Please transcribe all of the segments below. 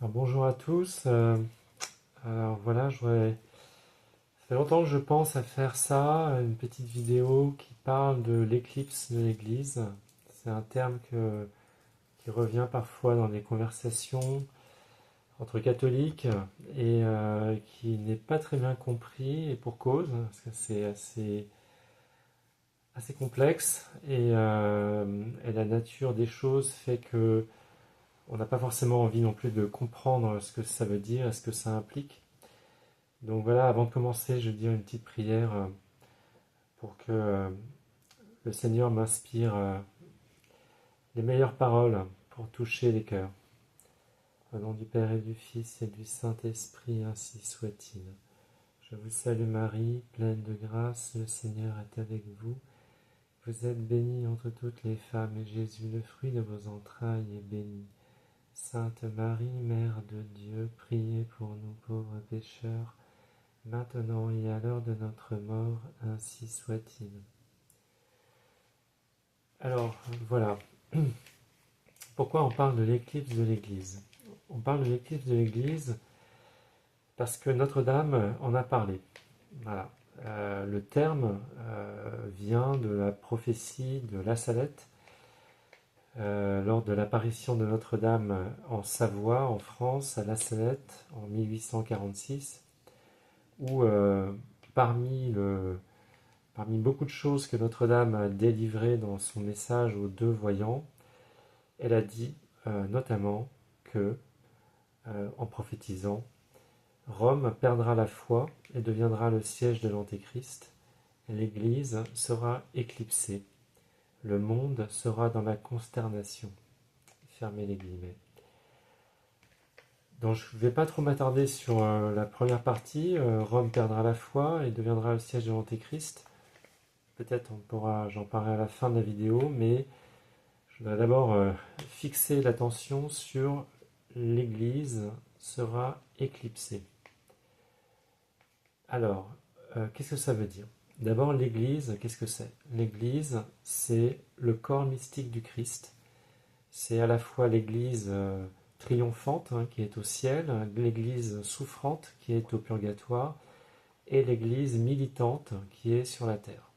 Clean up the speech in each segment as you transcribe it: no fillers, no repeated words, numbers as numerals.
Alors, bonjour à tous. Alors voilà, ça fait longtemps que je pense à faire ça, une petite vidéo qui parle de l'éclipse de l'Église. C'est un terme qui revient parfois dans les conversations entre catholiques et qui n'est pas très bien compris, et pour cause, parce que c'est assez complexe et la nature des choses fait que on n'a pas forcément envie non plus de comprendre ce que ça veut dire et ce que ça implique. Donc voilà, avant de commencer, je vais dire une petite prière pour que le Seigneur m'inspire les meilleures paroles pour toucher les cœurs. Au nom du Père et du Fils et du Saint-Esprit, ainsi soit-il. Je vous salue Marie, pleine de grâce, le Seigneur est avec vous. Vous êtes bénie entre toutes les femmes, et Jésus, le fruit de vos entrailles, est béni. Sainte Marie, Mère de Dieu, priez pour nous pauvres pécheurs, maintenant et à l'heure de notre mort, ainsi soit-il. Alors, voilà. Pourquoi on parle de l'éclipse de l'Église? On parle de l'éclipse de l'Église parce que Notre-Dame en a parlé. Voilà. Le terme vient de la prophétie de La Salette lors de l'apparition de Notre-Dame en Savoie, en France, à La Salette, en 1846, où parmi beaucoup de choses que Notre-Dame a délivrées dans son message aux deux voyants, elle a dit notamment que, en prophétisant, Rome perdra la foi et deviendra le siège de l'Antéchrist, et l'Église sera éclipsée, le monde sera dans la consternation. Fermez les guillemets. Donc je ne vais pas trop m'attarder sur la première partie, Rome perdra la foi et deviendra le siège de l'Antéchrist. Peut-être j'en parlerai à la fin de la vidéo, mais je voudrais d'abord fixer l'attention sur l'Église sera éclipsée. Alors, qu'est-ce que ça veut dire? D'abord, l'Église, qu'est-ce que c'est? L'Église, c'est le corps mystique du Christ. C'est à la fois l'Église triomphante qui est au ciel, l'Église souffrante qui est au purgatoire, et l'Église militante qui est sur la terre.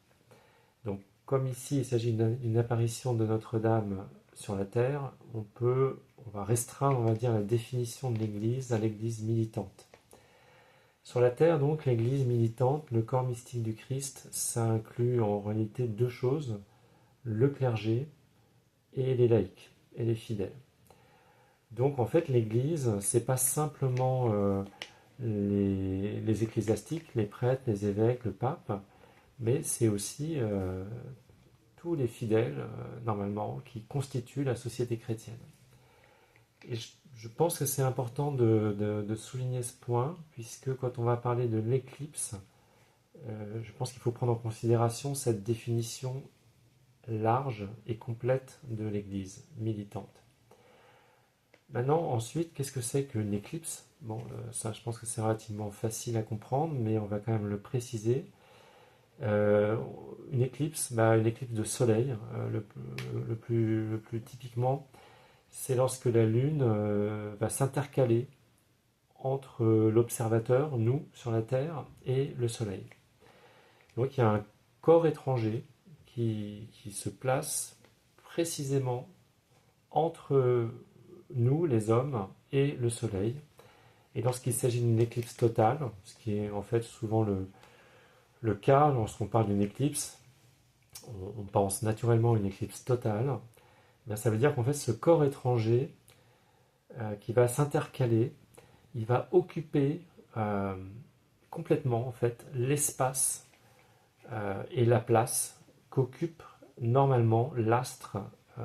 Donc, comme ici il s'agit d'une apparition de Notre-Dame sur la terre, on va restreindre, on va dire, la définition de l'Église à l'Église militante. Sur la terre, donc, l'Église militante, le corps mystique du Christ, ça inclut en réalité deux choses, le clergé et les laïcs, et les fidèles. Donc, en fait, l'Église, c'est pas simplement les ecclésiastiques, les prêtres, les évêques, le pape, mais c'est aussi tous les fidèles, normalement, qui constituent la société chrétienne. Et je pense que c'est important de souligner ce point, puisque quand on va parler de l'éclipse, je pense qu'il faut prendre en considération cette définition large et complète de l'Église militante. Maintenant, ensuite, qu'est-ce que c'est qu'une éclipse? Bon, ça, je pense que c'est relativement facile à comprendre, mais on va quand même le préciser. Une éclipse de soleil, le plus typiquement, c'est lorsque la Lune va s'intercaler entre l'observateur, nous, sur la Terre, et le Soleil. Donc il y a un corps étranger qui se place précisément entre nous, les hommes, et le Soleil. Et lorsqu'il s'agit d'une éclipse totale, ce qui est en fait souvent le cas lorsqu'on parle d'une éclipse, on pense naturellement à une éclipse totale, bien, ça veut dire qu'en fait ce corps étranger qui va s'intercaler, il va occuper complètement en fait l'espace et la place qu'occupe normalement l'astre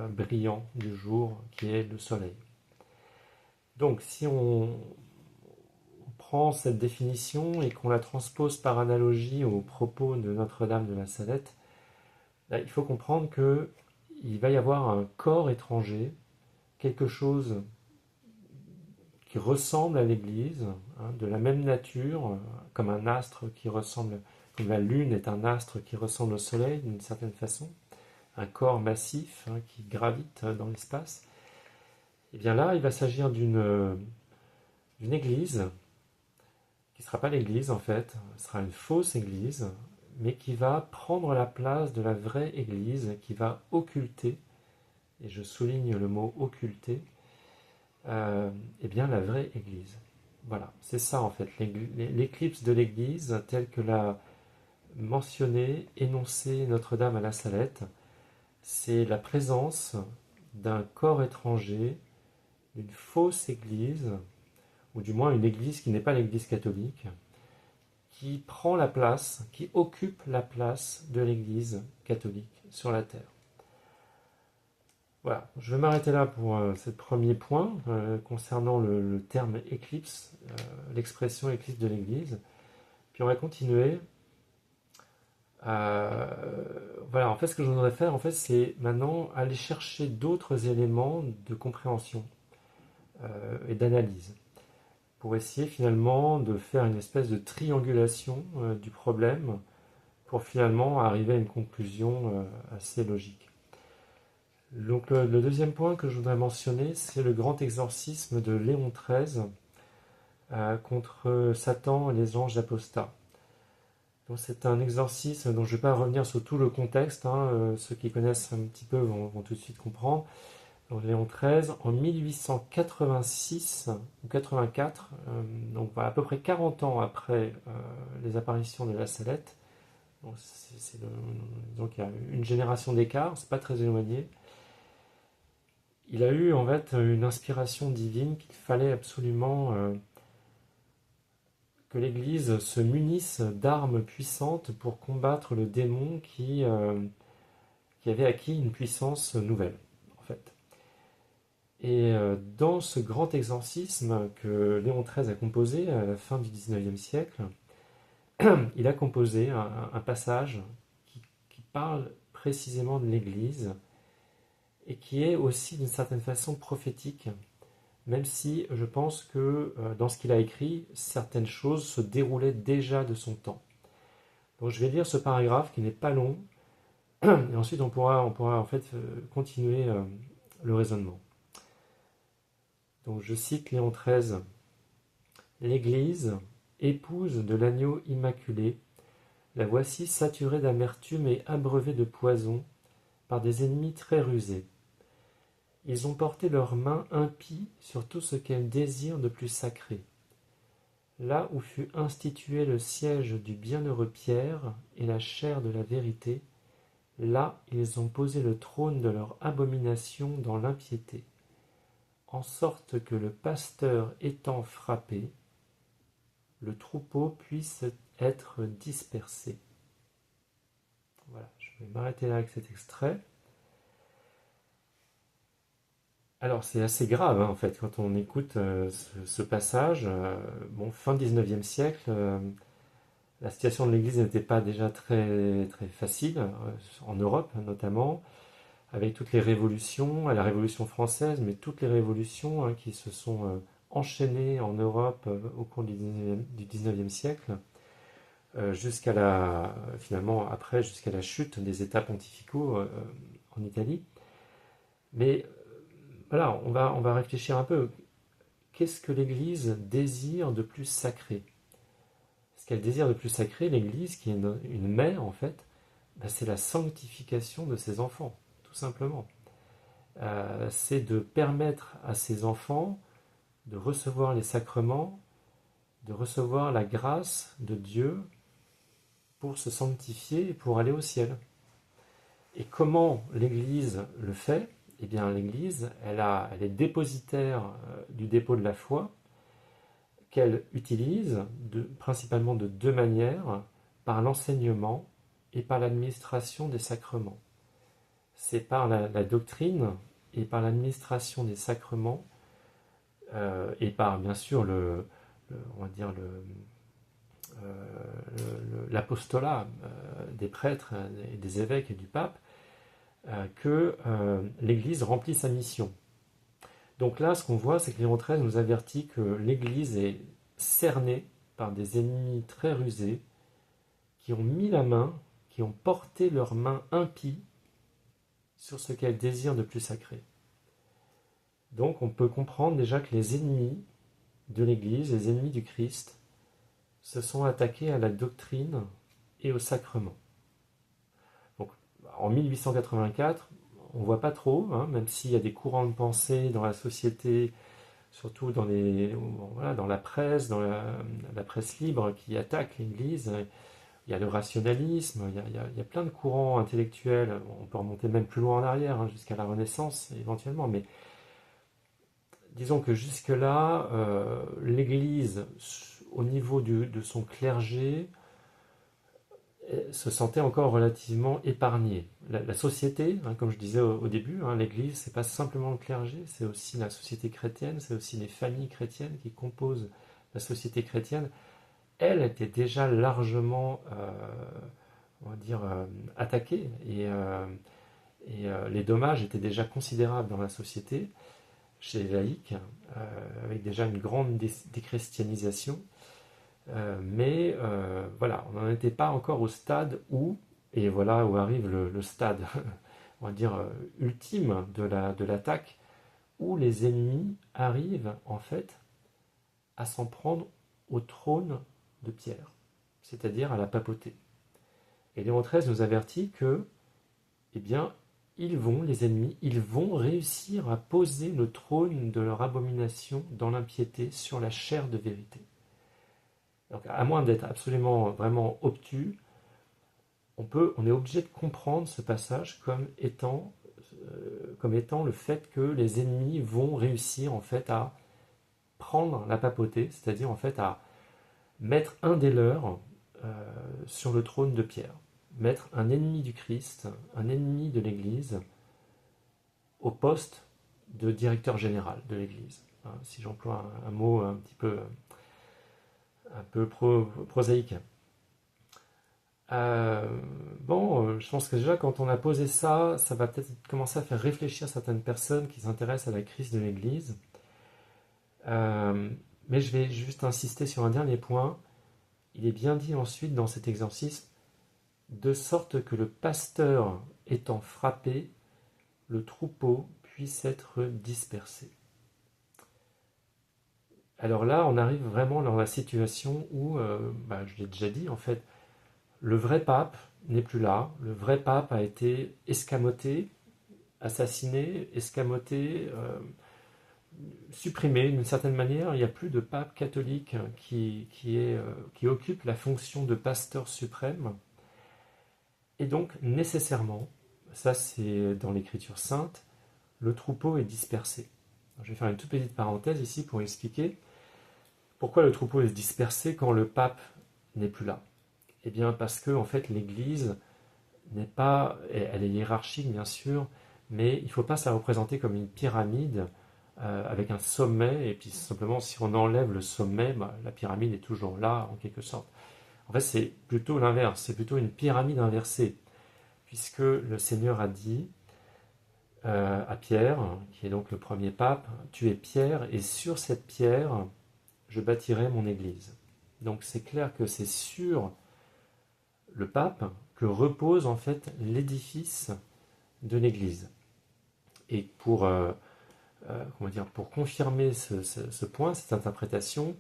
brillant du jour qui est le soleil. Donc si on prend cette définition et qu'on la transpose par analogie aux propos de Notre-Dame de la Salette, là, il faut comprendre qu'il va y avoir un corps étranger, quelque chose qui ressemble à l'Église, de la même nature, comme un astre qui ressemble, comme la Lune est un astre qui ressemble au Soleil d'une certaine façon, un corps massif qui gravite dans l'espace. Et bien là, il va s'agir d'une église qui ne sera pas l'église en fait, ce sera une fausse église, mais qui va prendre la place de la vraie église, qui va occulter, et je souligne le mot occulter, eh bien la vraie église. Voilà, c'est ça en fait, l'éclipse de l'église telle que l'a mentionné, énoncé Notre-Dame à la Salette, c'est la présence d'un corps étranger, d'une fausse église, ou du moins une église qui n'est pas l'église catholique, qui prend la place, qui occupe la place de l'église catholique sur la terre. Voilà, je vais m'arrêter là pour ce premier point concernant le terme éclipse, l'expression éclipse de l'église. Puis on va continuer. Voilà, en fait, ce que je voudrais faire, en fait, c'est maintenant aller chercher d'autres éléments de compréhension et d'analyse pour essayer finalement de faire une espèce de triangulation du problème pour finalement arriver à une conclusion assez logique. Donc le deuxième point que je voudrais mentionner, c'est le grand exorcisme de Léon XIII contre Satan et les anges apostats. Donc c'est un exorcisme dont je ne vais pas revenir sur tout le contexte, ceux qui connaissent un petit peu vont tout de suite comprendre. Donc Léon XIII, en 1886 ou 84, donc voilà, à peu près 40 ans après les apparitions de la Salette, donc donc il y a une génération d'écart, c'est pas très éloigné. Il a eu en fait une inspiration divine qu'il fallait absolument que l'Église se munisse d'armes puissantes pour combattre le démon qui avait acquis une puissance nouvelle, en fait. Et dans ce grand exorcisme que Léon XIII a composé à la fin du XIXe siècle, il a composé un passage qui parle précisément de l'Église et qui est aussi d'une certaine façon prophétique, même si je pense que dans ce qu'il a écrit, certaines choses se déroulaient déjà de son temps. Donc je vais lire ce paragraphe qui n'est pas long, et ensuite on pourra en fait continuer le raisonnement. Donc je cite Léon XIII. L'Église, épouse de l'agneau immaculé, la voici saturée d'amertume et abreuvée de poison par des ennemis très rusés. Ils ont porté leurs mains impies sur tout ce qu'elle désire de plus sacré. Là où fut institué le siège du bienheureux Pierre et la chaire de la vérité, là ils ont posé le trône de leur abomination dans l'impiété, en sorte que le pasteur étant frappé, le troupeau puisse être dispersé. Voilà, je vais m'arrêter là avec cet extrait. Alors c'est assez grave en fait quand on écoute ce passage. Fin 19e siècle, la situation de l'Église n'était pas déjà très, très facile, en Europe notamment, avec toutes les révolutions, la Révolution française, mais toutes les révolutions qui se sont enchaînées en Europe au cours du 19e siècle, finalement après jusqu'à la chute des États pontificaux en Italie. Mais voilà, on va réfléchir un peu. Qu'est-ce que l'Église désire de plus sacré? Ce qu'elle désire de plus sacré, l'Église, qui est une mère en fait, c'est la sanctification de ses enfants, tout simplement. C'est de permettre à ses enfants de recevoir les sacrements, de recevoir la grâce de Dieu pour se sanctifier et pour aller au ciel. Et comment l'Église le fait? Eh bien, l'Église, elle est dépositaire du dépôt de la foi, qu'elle utilise principalement de deux manières, par l'enseignement et par l'administration des sacrements. C'est par la doctrine et par l'administration des sacrements et par, bien sûr, l'apostolat des prêtres et des évêques et du pape, que l'Église remplit sa mission. Donc là, ce qu'on voit, c'est que Léon XIII nous avertit que l'Église est cernée par des ennemis très rusés qui ont mis la main, qui ont porté leurs mains impies sur ce qu'elle désire de plus sacré. Donc on peut comprendre déjà que les ennemis de l'Église, les ennemis du Christ, se sont attaqués à la doctrine et au sacrement. Donc, en 1884, on ne voit pas trop, hein, même s'il y a des courants de pensée dans la société, surtout dans la presse, la presse libre qui attaque l'Église. Il y a le rationalisme, il y a plein de courants intellectuels, on peut remonter même plus loin en arrière, hein, jusqu'à la Renaissance éventuellement, mais disons que jusque-là, l'Église, au niveau de son clergé, se sentait encore relativement épargnée. La société, hein, comme je disais au début, hein, l'Église, c'est pas simplement le clergé, c'est aussi la société chrétienne, c'est aussi les familles chrétiennes qui composent la société chrétienne. Elle était déjà largement, on va dire, attaquée et les dommages étaient déjà considérables dans la société, chez les laïcs, avec déjà une grande déchristianisation. Mais voilà, on n'en était pas encore au stade où, et voilà où arrive le stade, on va dire, ultime de l'attaque, où les ennemis arrivent en fait à s'en prendre au trône de Pierre, c'est-à-dire à la papauté. Et Léon XIII nous avertit que, eh bien, les ennemis, ils vont réussir à poser le trône de leur abomination dans l'impiété sur la chair de vérité. Donc, à moins d'être absolument vraiment obtus, on est obligé de comprendre ce passage comme étant le fait que les ennemis vont réussir en fait à prendre la papauté, c'est-à-dire en fait à mettre un des leurs sur le trône de Pierre, mettre un ennemi du Christ, un ennemi de l'Église au poste de directeur général de l'Église. Hein, si j'emploie un mot un peu prosaïque. Je pense que déjà quand on a posé ça, ça va peut-être commencer à faire réfléchir certaines personnes qui s'intéressent à la crise de l'Église. Mais je vais juste insister sur un dernier point. Il est bien dit ensuite dans cet exorcisme, de sorte que le pasteur étant frappé, le troupeau puisse être dispersé. Alors là, on arrive vraiment dans la situation où, je l'ai déjà dit, en fait, le vrai pape n'est plus là. Le vrai pape a été escamoté, assassiné, escamoté, supprimé d'une certaine manière. Il n'y a plus de pape catholique qui occupe la fonction de pasteur suprême. Et donc, nécessairement, ça c'est dans l'Écriture sainte, le troupeau est dispersé. Alors, je vais faire une toute petite parenthèse ici pour expliquer pourquoi le troupeau est dispersé quand le pape n'est plus là. Eh bien, parce que en fait, l'Église n'est pas, elle est hiérarchique bien sûr, mais il ne faut pas se la représenter comme une pyramide avec un sommet, et puis simplement si on enlève le sommet, la pyramide est toujours là en quelque sorte. En fait, c'est plutôt l'inverse, c'est plutôt une pyramide inversée, puisque le Seigneur a dit à Pierre, qui est donc le premier pape, tu es Pierre, et sur cette pierre, je bâtirai mon Église. Donc c'est clair que c'est sur le pape que repose en fait l'édifice de l'Église. Et pour confirmer ce point, cette interprétation,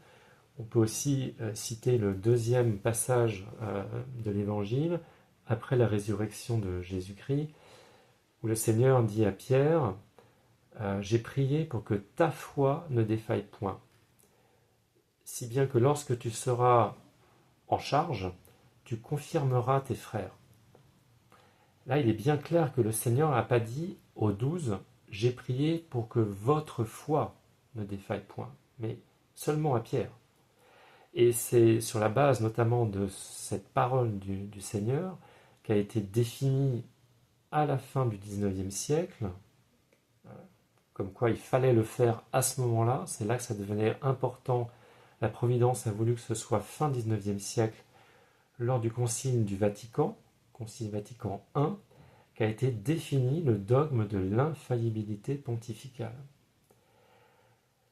on peut aussi citer le deuxième passage de l'Évangile, après la résurrection de Jésus-Christ, où le Seigneur dit à Pierre, j'ai prié pour que ta foi ne défaille point, si bien que lorsque tu seras en charge, tu confirmeras tes frères. Là, il est bien clair que le Seigneur n'a pas dit aux 12, j'ai prié pour que votre foi ne défaille point, mais seulement à Pierre. Et c'est sur la base notamment de cette parole du Seigneur qui a été définie à la fin du XIXe siècle, comme quoi il fallait le faire à ce moment-là, c'est là que ça devenait important. La Providence a voulu que ce soit fin XIXe siècle, lors du Concile Vatican I, qu'a été défini le dogme de l'infaillibilité pontificale.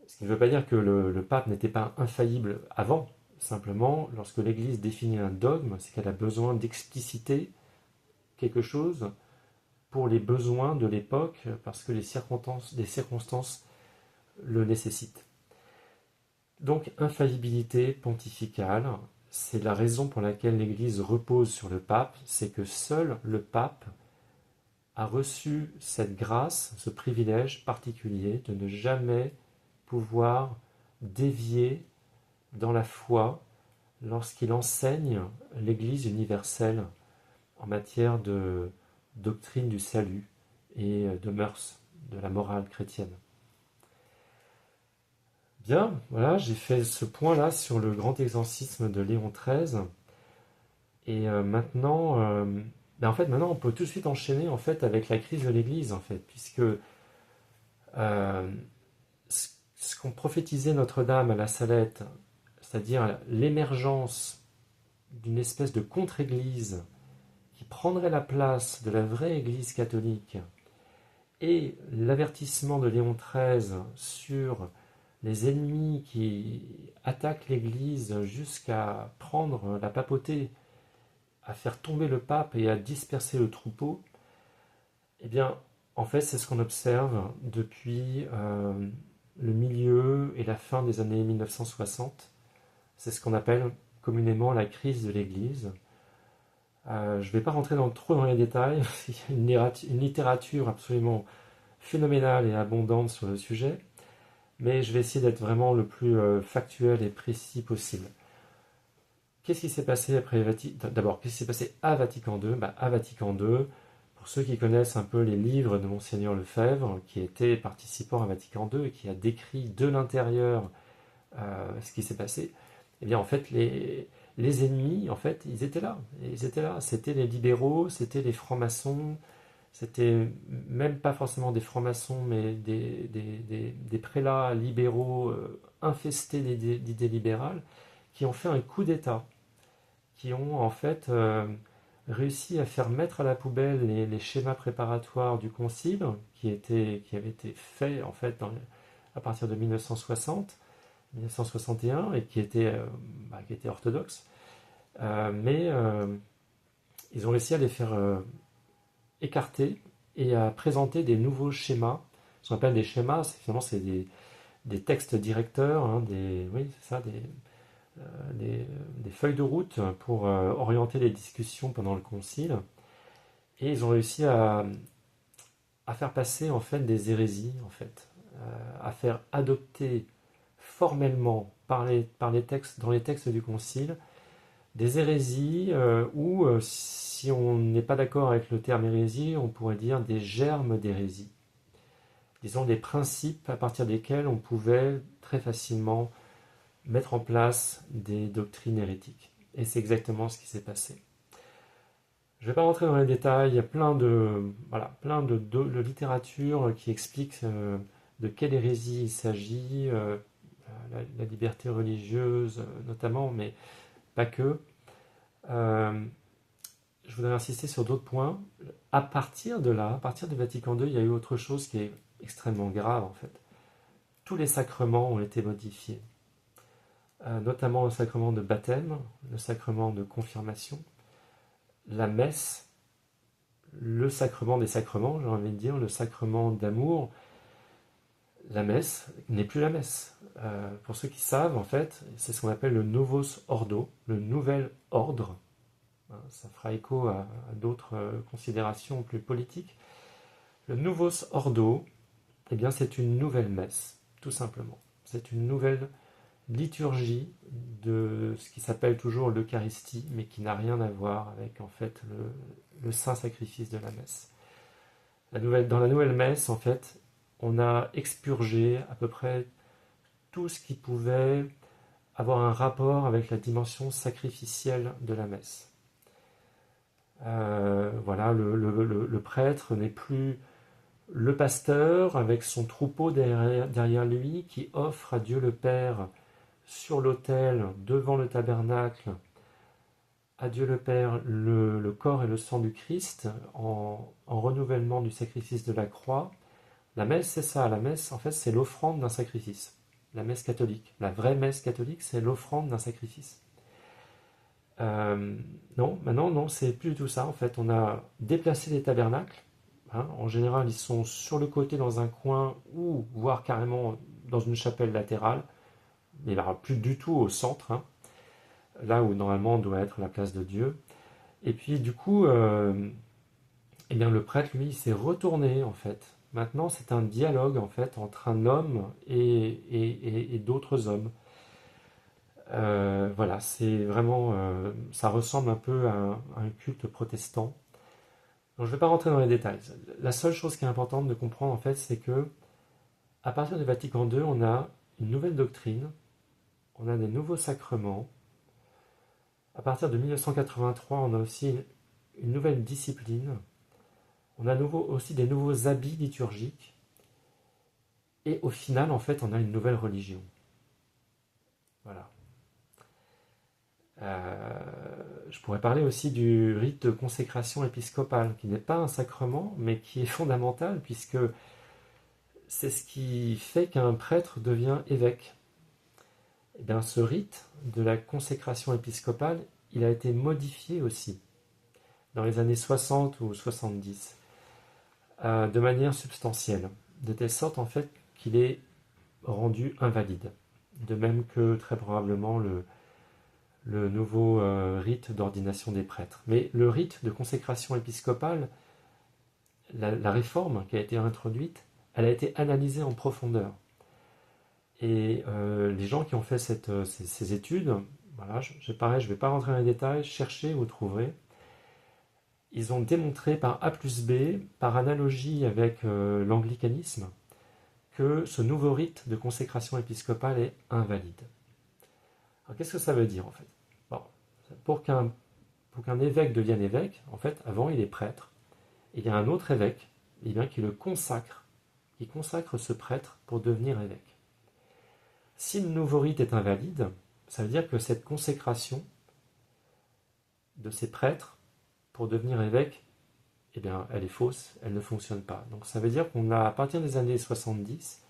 Ce qui ne veut pas dire que le pape n'était pas infaillible avant, simplement, lorsque l'Église définit un dogme, c'est qu'elle a besoin d'expliciter quelque chose pour les besoins de l'époque, parce que les circonstances le nécessitent. Donc, infaillibilité pontificale, c'est la raison pour laquelle l'Église repose sur le pape, c'est que seul le pape a reçu cette grâce, ce privilège particulier de ne jamais pouvoir dévier dans la foi lorsqu'il enseigne l'Église universelle en matière de doctrine du salut et de mœurs, de la morale chrétienne. Bien, voilà, j'ai fait ce point-là sur le grand exorcisme de Léon XIII. Et ben en fait, maintenant, on peut tout de suite enchaîner en fait avec la crise de l'Église, en fait, puisque ce qu'ont prophétisé Notre-Dame à la Salette, c'est-à-dire l'émergence d'une espèce de contre-église qui prendrait la place de la vraie Église catholique, et l'avertissement de Léon XIII sur les ennemis qui attaquent l'Église jusqu'à prendre la papauté, à faire tomber le pape et à disperser le troupeau, eh bien, en fait, c'est ce qu'on observe depuis le milieu et la fin des années 1960. C'est ce qu'on appelle communément la crise de l'Église. Je ne vais pas rentrer trop dans les détails, il y a une littérature absolument phénoménale et abondante sur le sujet, mais je vais essayer d'être vraiment le plus factuel et précis possible. Qu'est-ce qui s'est passé après D'abord, qu'est-ce qui s'est passé à Vatican II? À Vatican II, pour ceux qui connaissent un peu les livres de Monseigneur Lefebvre, qui était participant à Vatican II et qui a décrit de l'intérieur ce qui s'est passé, eh bien en fait les ennemis, en fait, ils étaient là. Ils étaient là. C'était les libéraux, c'était les francs-maçons, c'était même pas forcément des francs-maçons, mais des prélats libéraux infestés d'idées libérales, qui ont fait un coup d'État, qui ont en fait réussi à faire mettre à la poubelle les schémas préparatoires du concile, qui avaient été faits en fait à partir de 1960, 1961, et qui étaient orthodoxes. Mais ils ont réussi à les faire écarter et à présenter des nouveaux schémas. Ce qu'on appelle des schémas, finalement c'est des textes directeurs, hein, oui, c'est ça, des feuilles de route pour orienter les discussions pendant le concile. Et ils ont réussi à faire passer en fait des hérésies, en fait, à faire adopter formellement par les textes, dans les textes du concile, des hérésies ou, si on n'est pas d'accord avec le terme hérésie, on pourrait dire des germes d'hérésie. Disons des principes à partir desquels on pouvait très facilement mettre en place des doctrines hérétiques. Et c'est exactement ce qui s'est passé. Je ne vais pas rentrer dans les détails, il y a plein de littérature qui explique de quelle hérésie il s'agit, la liberté religieuse notamment, mais pas que. Je voudrais insister sur d'autres points. À partir de là, à partir de Vatican II, il y a eu autre chose qui est extrêmement grave en fait. Tous les sacrements ont été modifiés, notamment le sacrement de baptême, le sacrement de confirmation, la messe, le sacrement des sacrements, j'ai envie de dire, le sacrement d'amour. La messe n'est plus la messe. Pour ceux qui savent, en fait, c'est ce qu'on appelle le Novus Ordo, le nouvel ordre. Ça fera écho à d'autres considérations plus politiques. Le Novus Ordo, eh bien, c'est une nouvelle messe, tout simplement. C'est une nouvelle liturgie de ce qui s'appelle toujours l'Eucharistie, mais qui n'a rien à voir avec en fait le saint sacrifice de la messe. Dans la nouvelle messe, en fait, on a expurgé à peu près tout ce qui pouvait avoir un rapport avec la dimension sacrificielle de la messe. Voilà, le prêtre n'est plus le pasteur avec son troupeau derrière lui qui offre à Dieu le Père sur l'autel, devant le tabernacle, à Dieu le Père le corps et le sang du Christ en renouvellement du sacrifice de la croix. La messe, c'est ça. La messe, en fait, c'est l'offrande d'un sacrifice. La messe catholique. La vraie messe catholique, c'est l'offrande d'un sacrifice. Non, maintenant, non, c'est plus du tout ça. En fait, on a déplacé les tabernacles. Hein. En général, ils sont sur le côté dans un coin ou voire carrément dans une chapelle latérale. mais alors plus du tout au centre, hein, là où normalement doit être la place de Dieu. Et puis du coup, eh bien, le prêtre, lui, il s'est retourné en fait. Maintenant, c'est un dialogue en fait entre un homme et d'autres hommes. Voilà, c'est vraiment, ça ressemble un peu à un culte protestant. Donc, je ne vais pas rentrer dans les détails. La seule chose qui est importante de comprendre en fait, c'est que à partir du Vatican II, on a une nouvelle doctrine, on a des nouveaux sacrements. À partir de 1983, on a aussi une nouvelle discipline. On a aussi des nouveaux habits liturgiques. Et au final, en fait, on a une nouvelle religion. Voilà. Je pourrais parler aussi du rite de consécration épiscopale, qui n'est pas un sacrement, mais qui est fondamental, puisque c'est ce qui fait qu'un prêtre devient évêque. Et bien, ce rite de la consécration épiscopale, il a été modifié aussi dans les années 60 ou 70, de manière substantielle, de telle sorte en fait qu'il est rendu invalide. De même que très probablement le nouveau rite d'ordination des prêtres. Mais le rite de consécration épiscopale, la réforme qui a été introduite, elle a été analysée en profondeur. Et les gens qui ont fait ces études, voilà, pareil, je ne vais pas rentrer dans les détails, cherchez, vous trouverez. Ils ont démontré par A plus B, par analogie avec l'anglicanisme, que ce nouveau rite de consécration épiscopale est invalide. Alors qu'est-ce que ça veut dire en fait? Bon, pour qu'un évêque devienne évêque, en fait, avant il est prêtre, et il y a un autre évêque, eh bien, qui consacre ce prêtre pour devenir évêque. Si le nouveau rite est invalide, ça veut dire que cette consécration de ces prêtres pour devenir évêque, eh bien, elle est fausse, elle ne fonctionne pas. Donc ça veut dire qu'on a, à partir des années 70,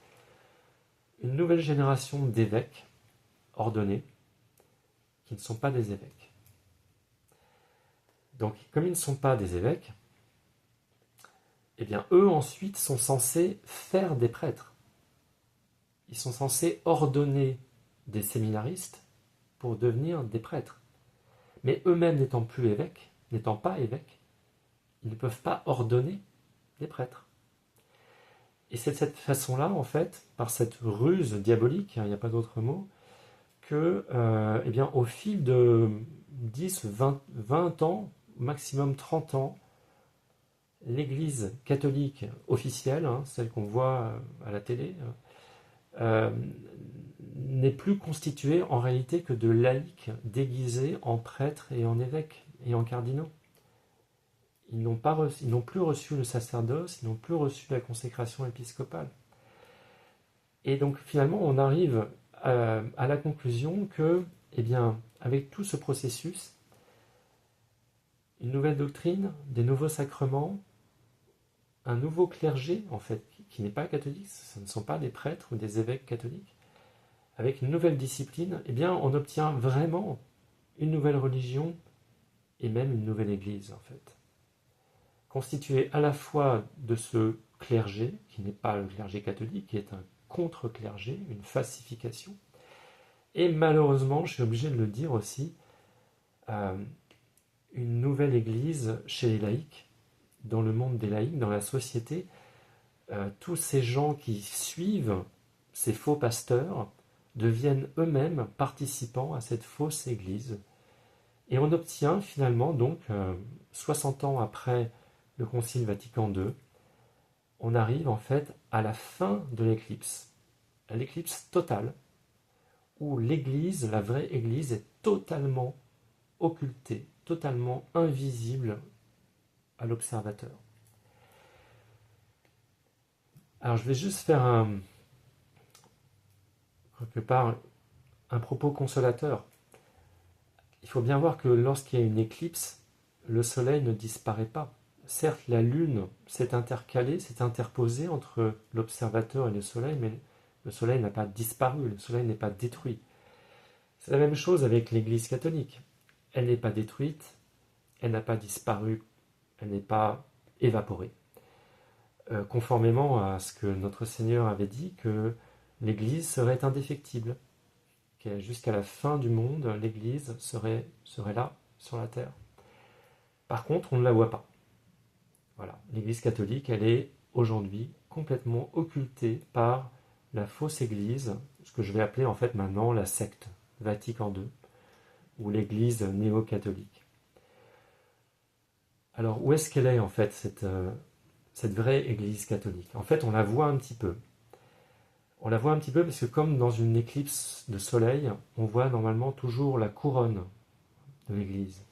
une nouvelle génération d'évêques ordonnés qui ne sont pas des évêques. Donc, comme ils ne sont pas des évêques, eh bien, eux ensuite sont censés faire des prêtres. Ils sont censés ordonner des séminaristes pour devenir des prêtres. Mais eux-mêmes n'étant pas évêques, ils ne peuvent pas ordonner des prêtres. Et c'est de cette façon-là, en fait, par cette ruse diabolique, hein, il n'y a pas d'autre mot, que, eh bien, au fil de 10, 20 ans, maximum 30 ans, l'Église catholique officielle, hein, celle qu'on voit à la télé, euh, n'est plus constituée en réalité que de laïcs déguisés en prêtres et en évêques et en cardinaux. Ils n'ont plus reçu le sacerdoce, ils n'ont plus reçu la consécration épiscopale. Et donc finalement, on arrive à la conclusion que, eh bien, avec tout ce processus, une nouvelle doctrine, des nouveaux sacrements, un nouveau clergé, en fait, qui n'est pas catholique, ce ne sont pas des prêtres ou des évêques catholiques, avec une nouvelle discipline, eh bien, on obtient vraiment une nouvelle religion et même une nouvelle église, en fait. Constituée à la fois de ce clergé, qui n'est pas le clergé catholique, qui est un contre-clergé, une falsification, et malheureusement, je suis obligé de le dire aussi, une nouvelle église chez les laïcs, dans le monde des laïcs, dans la société, tous ces gens qui suivent ces faux pasteurs deviennent eux-mêmes participants à cette fausse église. Et on obtient finalement, donc, 60 ans après le Concile Vatican II, on arrive en fait à la fin de l'éclipse, à l'éclipse totale, où l'église, la vraie église, est totalement occultée, totalement invisible à l'observateur. Alors je vais juste faire quelque part un propos consolateur. Il faut bien voir que lorsqu'il y a une éclipse, le soleil ne disparaît pas. Certes, la lune s'est intercalée, s'est interposée entre l'observateur et le soleil, mais le soleil n'a pas disparu, le soleil n'est pas détruit. C'est la même chose avec l'Église catholique. Elle n'est pas détruite, elle n'a pas disparu, elle n'est pas évaporée. Conformément à ce que notre Seigneur avait dit, que l'Église serait indéfectible. jusqu'à la fin du monde, l'Église serait là, sur la terre. Par contre, on ne la voit pas. Voilà. L'Église catholique, elle est aujourd'hui complètement occultée par la fausse Église, ce que je vais appeler en fait maintenant la secte Vatican II, ou l'Église néo-catholique. Alors, où est-ce qu'elle est en fait, cette vraie Église catholique? En fait, on la voit un petit peu. On la voit un petit peu parce que comme dans une éclipse de soleil, on voit normalement toujours la couronne de l'Église.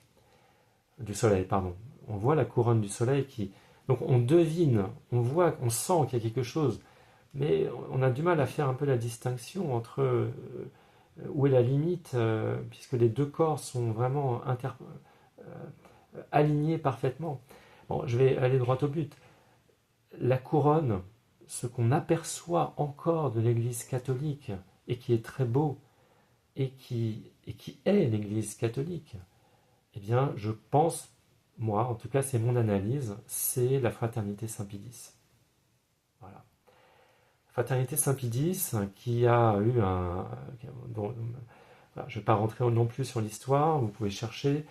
Du soleil, pardon. On voit la couronne du soleil qui... Donc on devine, on voit, on sent qu'il y a quelque chose, mais on a du mal à faire un peu la distinction entre où est la limite, puisque les deux corps sont vraiment alignés parfaitement. Bon, je vais aller droit au but. La couronne, ce qu'on aperçoit encore de l'Église catholique, et qui est très beau, et qui est l'Église catholique, eh bien, je pense, moi, en tout cas, c'est mon analyse, c'est la fraternité Saint-Pédis. Voilà. Fraternité Saint-Pédis qui a eu un... voilà, je ne vais pas rentrer non plus sur l'histoire, vous pouvez chercher.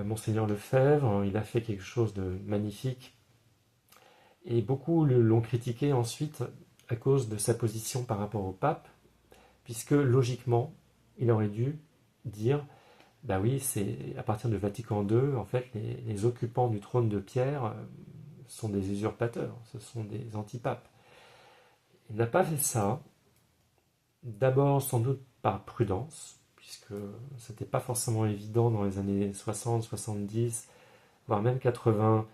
Monseigneur Lefebvre, il a fait quelque chose de magnifique. Et beaucoup l'ont critiqué ensuite à cause de sa position par rapport au pape, puisque logiquement, il aurait dû dire bah oui, c'est à partir de Vatican II, en fait, les occupants du trône de Pierre sont des usurpateurs, ce sont des antipapes. Il n'a pas fait ça, d'abord sans doute par prudence, puisque c'était pas forcément évident dans les années 60, 70, voire même 80,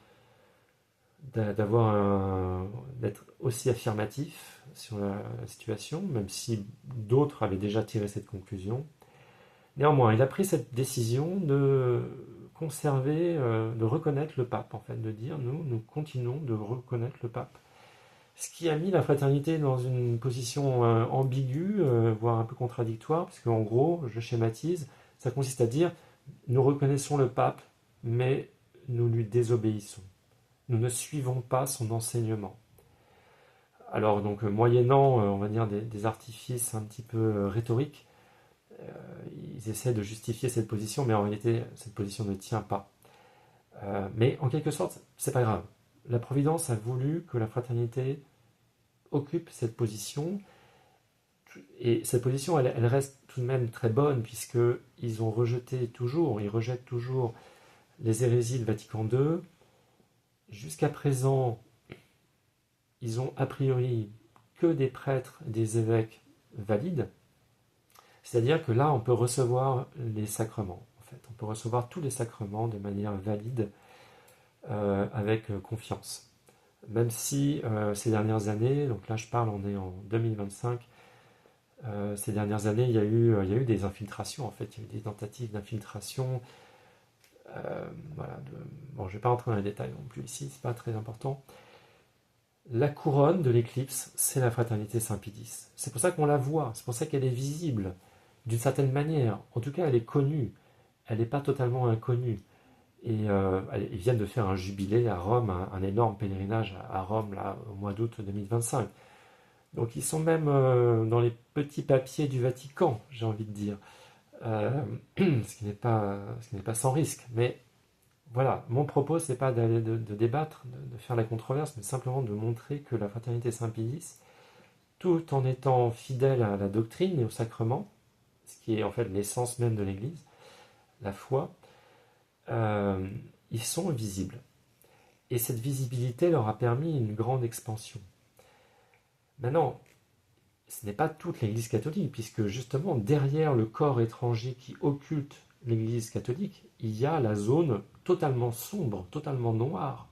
d'être aussi affirmatif sur la situation, même si d'autres avaient déjà tiré cette conclusion. Néanmoins, il a pris cette décision de conserver, de reconnaître le pape, en fait, de dire nous continuons de reconnaître le pape. Ce qui a mis la fraternité dans une position ambiguë, voire un peu contradictoire, parce qu'en gros, je schématise, ça consiste à dire nous reconnaissons le pape, mais nous lui désobéissons. Nous ne suivons pas son enseignement. Alors, donc, moyennant, on va dire, des artifices un petit peu rhétoriques, ils essaient de justifier cette position, mais en réalité, cette position ne tient pas. Mais en quelque sorte, c'est pas grave. La Providence a voulu que la fraternité occupe cette position, et cette position, elle reste tout de même très bonne, puisqu'ils ils rejettent toujours les hérésies de Vatican II. Jusqu'à présent, ils ont a priori que des prêtres, des évêques valides, c'est-à-dire que là, on peut recevoir les sacrements. En fait, on peut recevoir tous les sacrements de manière valide, avec confiance. Même si ces dernières années, donc là je parle, on est en 2025, ces dernières années, il y a eu des infiltrations, en fait, il y a eu des tentatives d'infiltration. Voilà, bon, je ne vais pas rentrer dans les détails non plus ici, c'est pas très important. La couronne de l'éclipse, c'est la fraternité Saint-Pédis. C'est pour ça qu'on la voit, c'est pour ça qu'elle est visible, d'une certaine manière. En tout cas, elle est connue, elle n'est pas totalement inconnue. Et ils viennent de faire un jubilé à Rome, un énorme pèlerinage à Rome, là, au mois d'août 2025. Donc ils sont même dans les petits papiers du Vatican, j'ai envie de dire. Ce qui n'est pas sans risque. Mais voilà, mon propos, c'est pas de débattre, de faire la controverse, mais simplement de montrer que la fraternité Saint-Pédis, tout en étant fidèle à la doctrine et au sacrement, ce qui est en fait l'essence même de l'Église, la foi, euh, ils sont visibles. Et cette visibilité leur a permis une grande expansion. Maintenant, ce n'est pas toute l'Église catholique, puisque justement, derrière le corps étranger qui occulte l'Église catholique, il y a la zone totalement sombre, totalement noire.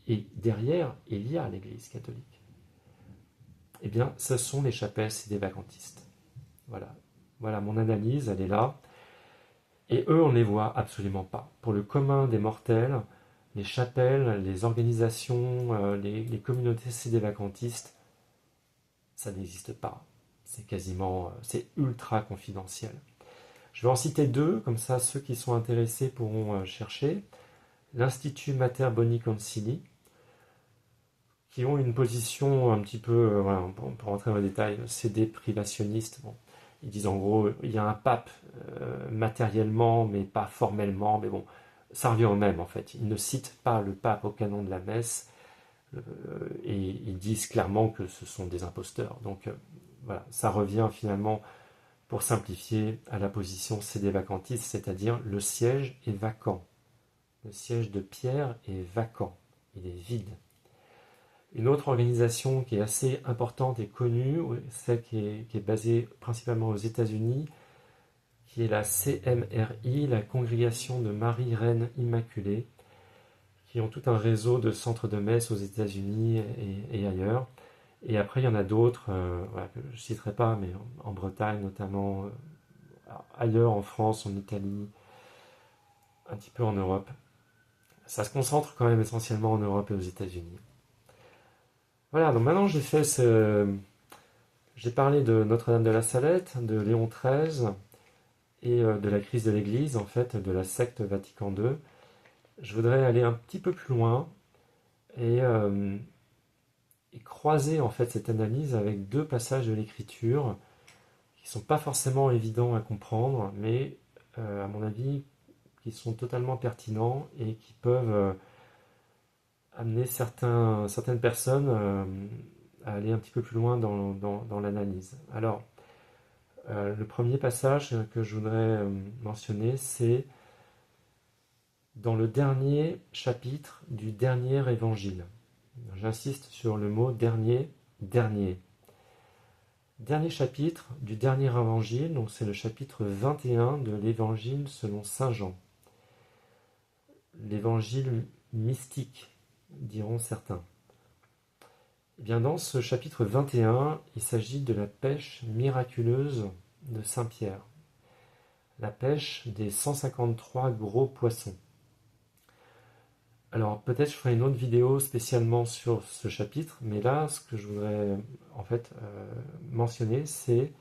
Et derrière, il y a l'Église catholique. Eh bien, ce sont les chapelles sédévacantistes. Voilà. Voilà, mon analyse, elle est là. Et eux, on ne les voit absolument pas. Pour le commun des mortels, les chapelles, les organisations, les communautés sédévacantistes, ça n'existe pas. C'est ultra confidentiel. Je vais en citer deux, comme ça ceux qui sont intéressés pourront chercher. L'Institut Mater Boni Concili, qui ont une position un petit peu, voilà, on peut rentrer dans les détails, CD privationniste. Bon. Ils disent en gros, il y a un pape matériellement, mais pas formellement, mais bon, ça revient au même en fait. Ils ne citent pas le pape au canon de la messe, et ils disent clairement que ce sont des imposteurs. Donc voilà, ça revient finalement, pour simplifier, à la position CD vacantiste, c'est-à-dire le siège est vacant. Le siège de Pierre est vacant, il est vide. Une autre organisation qui est assez importante et connue, celle qui est basée principalement aux États-Unis, qui est la CMRI, la Congrégation de Marie Reine Immaculée, qui ont tout un réseau de centres de messe aux États-Unis et ailleurs. Et après, il y en a d'autres, voilà, que je ne citerai pas, mais en Bretagne notamment, ailleurs en France, en Italie, un petit peu en Europe. Ça se concentre quand même essentiellement en Europe et aux États-Unis. Voilà, donc maintenant j'ai parlé de Notre-Dame de la Salette, de Léon XIII et de la crise de l'Église, en fait, de la secte Vatican II. Je voudrais aller un petit peu plus loin et croiser en fait cette analyse avec deux passages de l'Écriture qui sont pas forcément évidents à comprendre, mais à mon avis, qui sont totalement pertinents et qui peuvent amener certaines personnes à aller un petit peu plus loin dans l'analyse. Alors, le premier passage que je voudrais mentionner, c'est dans le dernier chapitre du dernier évangile. J'insiste sur le mot dernier, dernier. Dernier chapitre du dernier évangile, donc c'est le chapitre 21 de l'évangile selon saint Jean. L'évangile mystique, diront certains. Eh bien, dans ce chapitre 21, il s'agit de la pêche miraculeuse de saint Pierre. La pêche des 153 gros poissons. Alors peut-être je ferai une autre vidéo spécialement sur ce chapitre, mais là ce que je voudrais en fait mentionner, c'est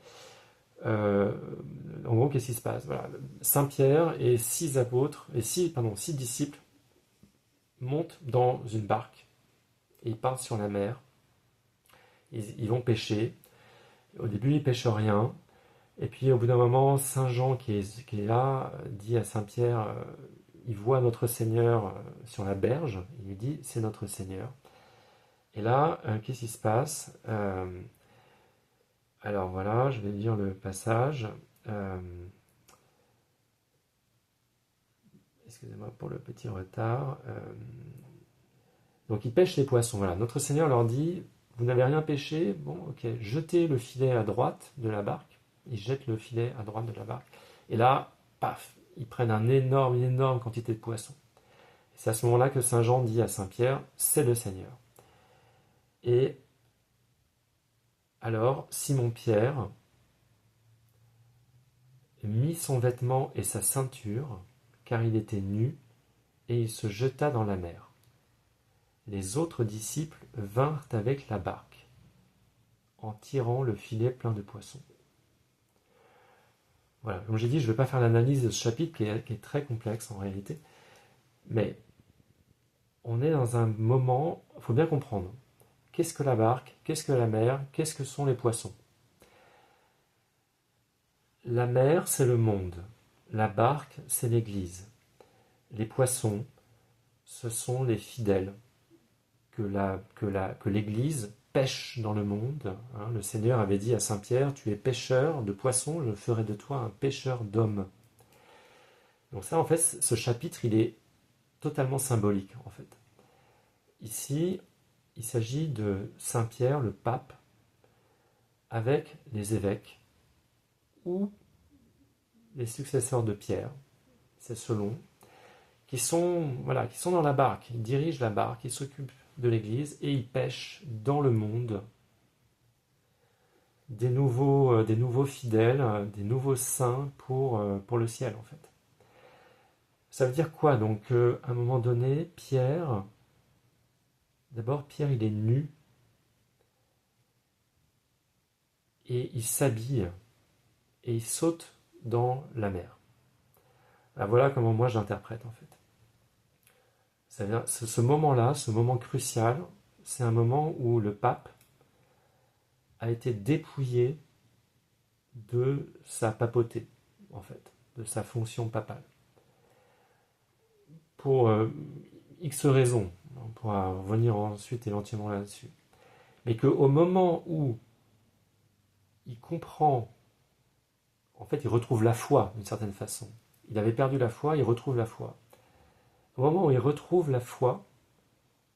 en gros qu'est-ce qui se passe. Voilà. Saint Pierre et six apôtres et six disciples montent dans une barque et ils partent sur la mer. Ils vont pêcher. Au début ils pêchent rien, et puis au bout d'un moment Saint Jean qui est là dit à Saint Pierre, il voit notre Seigneur sur la berge, il lui dit c'est notre Seigneur. Et là, qu'est-ce qui se passe? Alors voilà, je vais lire le passage. Excusez-moi pour le petit retard. Donc ils pêchent les poissons. Voilà, notre Seigneur leur dit, vous n'avez rien pêché? Bon, ok, jetez le filet à droite de la barque. Ils jettent le filet à droite de la barque. Et là, paf, ils prennent une énorme quantité de poissons. Et c'est à ce moment-là que Saint Jean dit à Saint Pierre, c'est le Seigneur. Et alors, Simon-Pierre mit son vêtement et sa ceinture, car il était nu, et il se jeta dans la mer. Les autres disciples vinrent avec la barque, en tirant le filet plein de poissons. Voilà, comme j'ai dit, je ne vais pas faire l'analyse de ce chapitre qui est très complexe en réalité, mais on est dans un moment, il faut bien comprendre, qu'est-ce que la barque, qu'est-ce que la mer, qu'est-ce que sont les poissons? La mer, c'est le monde, la barque, c'est l'Église. Les poissons, ce sont les fidèles que l'Église pêche dans le monde. Hein. Le Seigneur avait dit à Saint Pierre, tu es pêcheur de poissons, je ferai de toi un pêcheur d'hommes. Donc ça, en fait, ce chapitre, il est totalement symbolique, en fait. Ici, il s'agit de Saint Pierre, le pape, avec les évêques, ou les successeurs de Pierre, c'est selon, qui sont dans la barque, ils dirigent la barque, ils s'occupent de l'Église et ils pêchent dans le monde des nouveaux fidèles, des nouveaux saints pour le ciel en fait. Ça veut dire quoi donc à un moment donné, d'abord Pierre il est nu et il s'habille et il saute dans la mer. Alors voilà comment moi j'interprète en fait. Ça veut dire, ce moment-là, ce moment crucial, c'est un moment où le pape a été dépouillé de sa papauté, en fait, de sa fonction papale. Pour X raisons, on pourra revenir ensuite éventuellement là-dessus. Mais qu'au moment où il comprend, en fait, il retrouve la foi d'une certaine façon. Il avait perdu la foi, il retrouve la foi. Au moment où il retrouve la foi,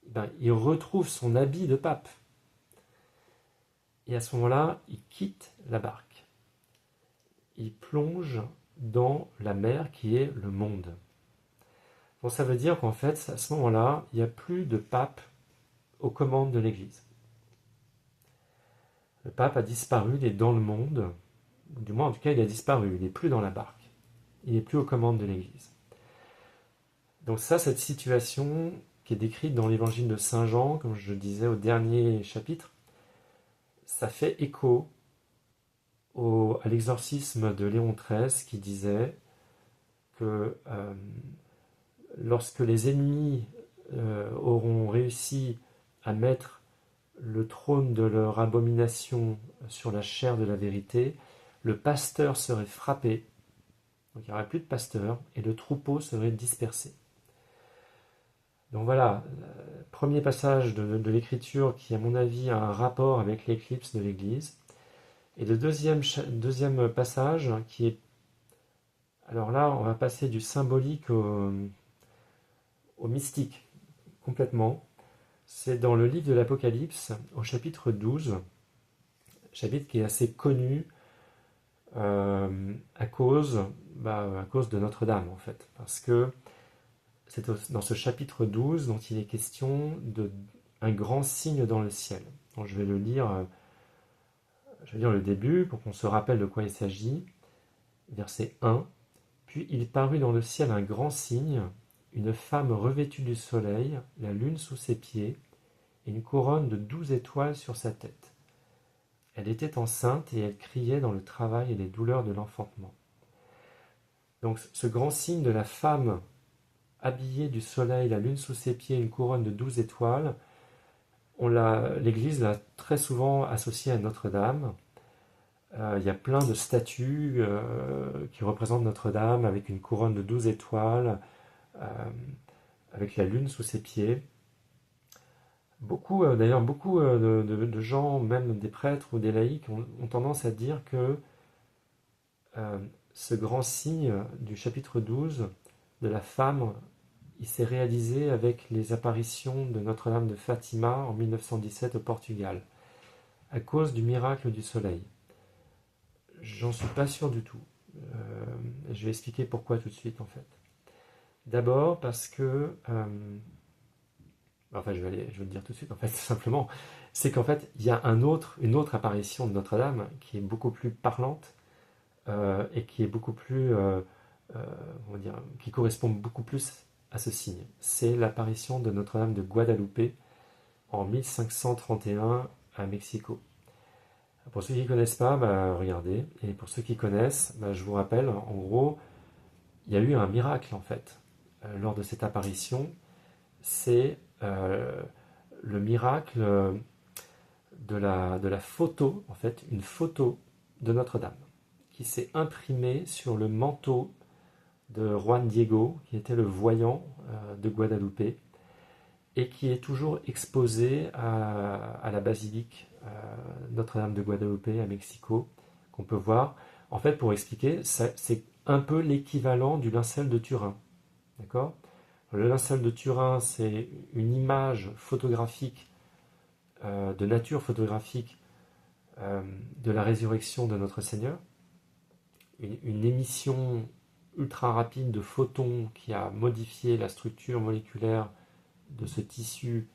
ben, il retrouve son habit de pape. Et à ce moment-là, il quitte la barque. Il plonge dans la mer qui est le monde. Donc ça veut dire qu'en fait, à ce moment-là, il n'y a plus de pape aux commandes de l'Église. Le pape a disparu, il est dans le monde, du moins en tout cas il a disparu, il n'est plus dans la barque, il n'est plus aux commandes de l'Église. Donc ça, cette situation qui est décrite dans l'évangile de Saint Jean, comme je le disais au dernier chapitre, ça fait écho à l'exorcisme de Léon XIII qui disait que lorsque les ennemis auront réussi à mettre le trône de leur abomination sur la chair de la vérité, le pasteur serait frappé, donc il n'y aurait plus de pasteur, et le troupeau serait dispersé. Donc voilà, premier passage de l'Écriture qui, à mon avis, a un rapport avec l'éclipse de l'Église. Et le deuxième passage qui est... Alors là, on va passer du symbolique au mystique, complètement. C'est dans le livre de l'Apocalypse, au chapitre 12, chapitre qui est assez connu à cause de Notre-Dame, en fait. Parce que c'est dans ce chapitre 12 dont il est question d'un grand signe dans le ciel. Donc je vais lire le début pour qu'on se rappelle de quoi il s'agit. Verset 1. Puis il parut dans le ciel un grand signe, une femme revêtue du soleil, la lune sous ses pieds, et une couronne de 12 étoiles sur sa tête. Elle était enceinte et elle criait dans le travail et les douleurs de l'enfantement. Donc ce grand signe de la femme habillée du soleil, la lune sous ses pieds, une couronne de 12 étoiles, l'Église l'a très souvent associé à Notre-Dame. Il y a plein de statues qui représentent Notre-Dame avec une couronne de 12 étoiles, avec la lune sous ses pieds. Beaucoup de gens, même des prêtres ou des laïcs, ont tendance à dire que ce grand signe du chapitre 12 de la femme, il s'est réalisé avec les apparitions de Notre-Dame de Fatima en 1917 au Portugal, à cause du miracle du soleil. J'en suis pas sûr du tout. Je vais expliquer pourquoi tout de suite en fait. D'abord parce que... je vais le dire tout de suite en fait, simplement. C'est qu'en fait, il y a une autre apparition de Notre-Dame qui est beaucoup plus parlante et qui est beaucoup plus... qui correspond beaucoup plus à ce signe. C'est l'apparition de Notre-Dame de Guadalupe en 1531 à Mexico. Pour ceux qui ne connaissent pas, regardez. Et pour ceux qui connaissent, je vous rappelle, en gros, il y a eu un miracle en fait. Lors de cette apparition, c'est le miracle de la photo, en fait, une photo de Notre-Dame, qui s'est imprimée sur le manteau de Juan Diego, qui était le voyant de Guadalupe, et qui est toujours exposé à la basilique Notre-Dame de Guadalupe à Mexico, qu'on peut voir. En fait, pour expliquer, c'est un peu l'équivalent du linceul de Turin. D'accord ? Le linceul de Turin, c'est une image photographique, de nature photographique, de la résurrection de notre Seigneur. Une émission ultra rapide de photons qui a modifié la structure moléculaire de ce tissu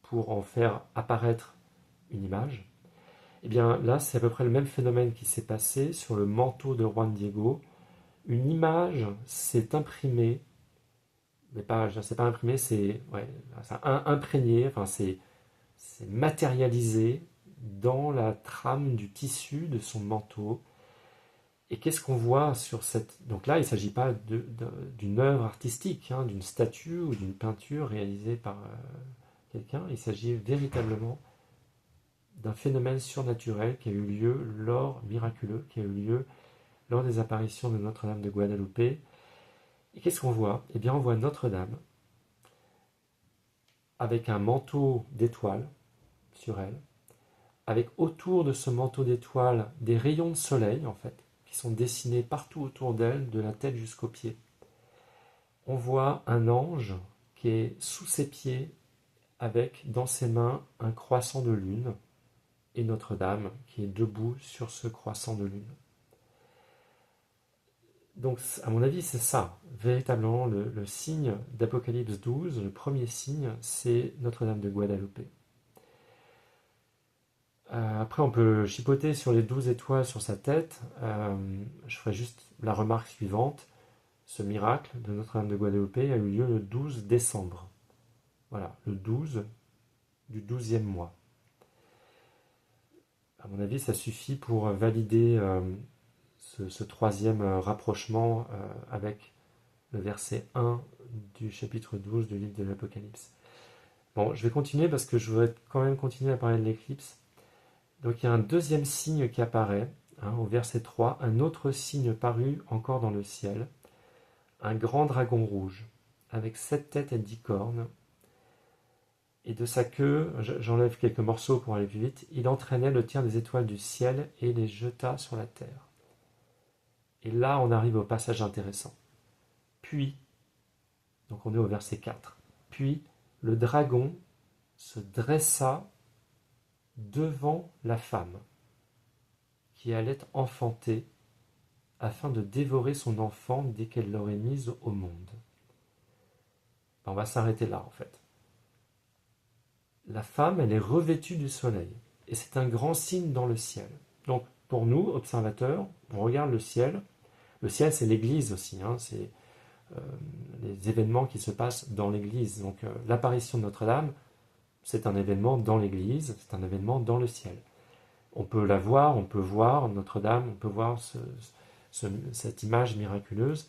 pour en faire apparaître une image. Et bien là, c'est à peu près le même phénomène qui s'est passé sur le manteau de Juan Diego. Une image s'est imprimée, mais pas, c'est pas imprimé, c'est imprégné, enfin c'est matérialisé dans la trame du tissu de son manteau. Et qu'est-ce qu'on voit sur cette... Donc là, il ne s'agit pas d'une œuvre artistique, d'une statue ou d'une peinture réalisée par quelqu'un. Il s'agit véritablement d'un phénomène surnaturel qui a eu lieu miraculeux, qui a eu lieu lors des apparitions de Notre-Dame de Guadeloupe. Et qu'est-ce qu'on voit? Eh bien, on voit Notre-Dame avec un manteau d'étoiles sur elle, avec autour de ce manteau d'étoiles des rayons de soleil, en fait, qui sont dessinés partout autour d'elle, de la tête jusqu'aux pieds. On voit un ange qui est sous ses pieds, avec dans ses mains un croissant de lune, et Notre-Dame qui est debout sur ce croissant de lune. Donc, à mon avis, c'est ça, véritablement, le signe d'Apocalypse 12, le premier signe, c'est Notre-Dame de Guadeloupe. Après, on peut chipoter sur les 12 étoiles sur sa tête. Je ferai juste la remarque suivante. Ce miracle de Notre-Dame de Guadeloupe a eu lieu le 12 décembre. Voilà, le 12 du 12e mois. À mon avis, ça suffit pour valider ce troisième rapprochement avec le verset 1 du chapitre 12 du livre de l'Apocalypse. Bon, je vais continuer parce que je voudrais quand même continuer à parler de l'éclipse. Donc il y a un deuxième signe qui apparaît, au verset 3, un autre signe parut encore dans le ciel, un grand dragon rouge, avec 7 têtes et 10 cornes, et de sa queue, j'enlève quelques morceaux pour aller plus vite, il entraînait le tiers des étoiles du ciel et les jeta sur la terre. Et là, on arrive au passage intéressant. Puis, donc on est au verset 4, puis le dragon se dressa devant la femme qui allait enfanter afin de dévorer son enfant dès qu'elle l'aurait mise au monde. On va s'arrêter là en fait. La femme, elle est revêtue du soleil et c'est un grand signe dans le ciel. Donc pour nous, observateurs, on regarde le ciel. Le ciel, c'est l'église aussi, c'est les événements qui se passent dans l'église. Donc l'apparition de Notre-Dame, c'est un événement dans l'église, c'est un événement dans le ciel. On peut la voir, on peut voir Notre-Dame, on peut voir cette image miraculeuse,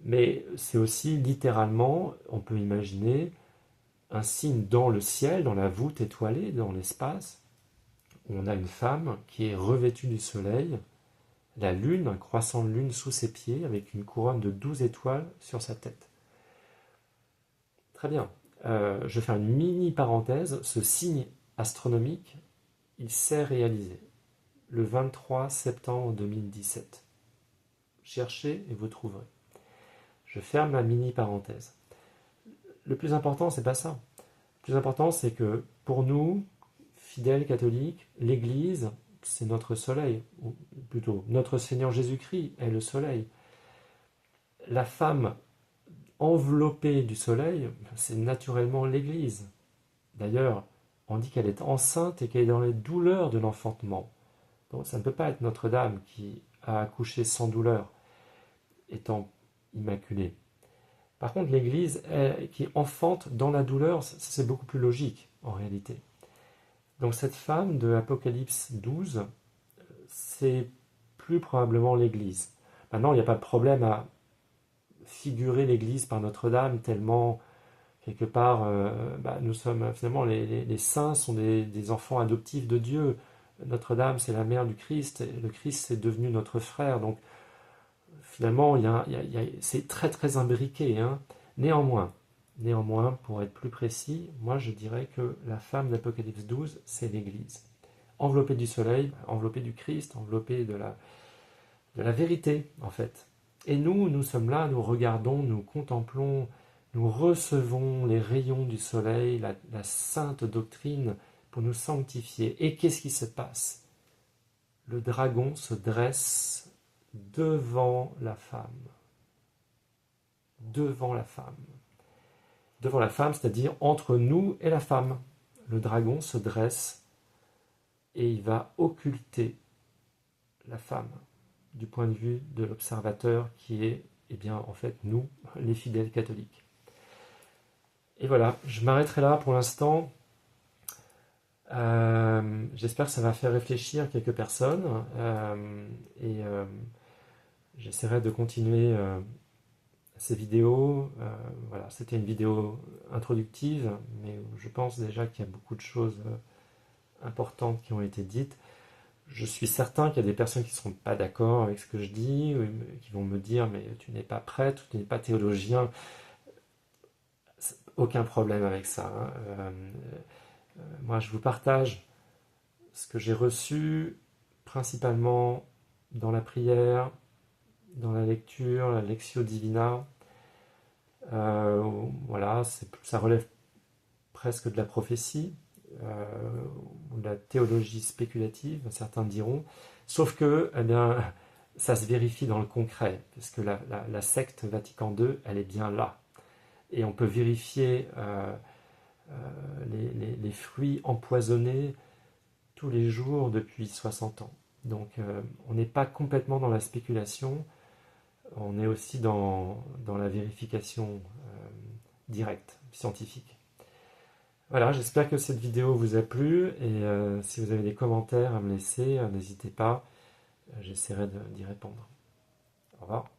mais c'est aussi littéralement, on peut imaginer un signe dans le ciel, dans la voûte étoilée, dans l'espace, où on a une femme qui est revêtue du soleil, la lune, un croissant de lune sous ses pieds, avec une couronne de 12 étoiles sur sa tête. Très bien. Je vais faire une mini parenthèse. Ce signe astronomique, il s'est réalisé le 23 septembre 2017. Cherchez et vous trouverez. Je ferme la mini parenthèse. Le plus important, c'est pas ça. Le plus important, c'est que pour nous, fidèles catholiques, l'Église, c'est notre soleil, ou plutôt notre Seigneur Jésus-Christ est le soleil. La femme enveloppée du soleil, c'est naturellement l'Église. D'ailleurs, on dit qu'elle est enceinte et qu'elle est dans les douleurs de l'enfantement. Donc ça ne peut pas être Notre-Dame qui a accouché sans douleur, étant immaculée. Par contre, l'Église qui enfante dans la douleur, c'est beaucoup plus logique en réalité. Donc cette femme de Apocalypse 12, c'est plus probablement l'Église. Maintenant, il n'y a pas de problème à figurer l'Église par Notre-Dame, tellement, quelque part, nous sommes, finalement, les saints sont des enfants adoptifs de Dieu. Notre-Dame, c'est la mère du Christ, et le Christ, c'est devenu notre frère. Donc, finalement, c'est très, très imbriqué. Néanmoins, pour être plus précis, moi, je dirais que la femme d'Apocalypse 12, c'est l'Église. Enveloppée du soleil, enveloppée du Christ, enveloppée de la vérité, en fait. Et nous sommes là, nous regardons, nous contemplons, nous recevons les rayons du soleil, la sainte doctrine pour nous sanctifier. Et qu'est-ce qui se passe? Le dragon se dresse devant la femme. Devant la femme. Devant la femme, c'est-à-dire entre nous et la femme. Le dragon se dresse et il va occulter la femme du point de vue de l'observateur qui est, en fait, nous, les fidèles catholiques. Et voilà, je m'arrêterai là pour l'instant. J'espère que ça va faire réfléchir quelques personnes j'essaierai de continuer ces vidéos. Voilà, c'était une vidéo introductive, mais je pense déjà qu'il y a beaucoup de choses importantes qui ont été dites. Je suis certain qu'il y a des personnes qui ne seront pas d'accord avec ce que je dis, ou qui vont me dire mais tu n'es pas prêtre, tu n'es pas théologien. Aucun problème avec ça, hein. Moi je vous partage ce que j'ai reçu principalement dans la prière, dans la lecture, la Lectio Divina. Voilà, ça relève presque de la prophétie, ou de la théologie spéculative, certains diront, sauf que eh bien, ça se vérifie dans le concret, parce que la secte Vatican II, elle est bien là. Et on peut vérifier les fruits empoisonnés tous les jours depuis 60 ans. Donc on n'est pas complètement dans la spéculation, on est aussi dans la vérification directe, scientifique. Voilà, j'espère que cette vidéo vous a plu et si vous avez des commentaires à me laisser, n'hésitez pas, j'essaierai d'y répondre. Au revoir.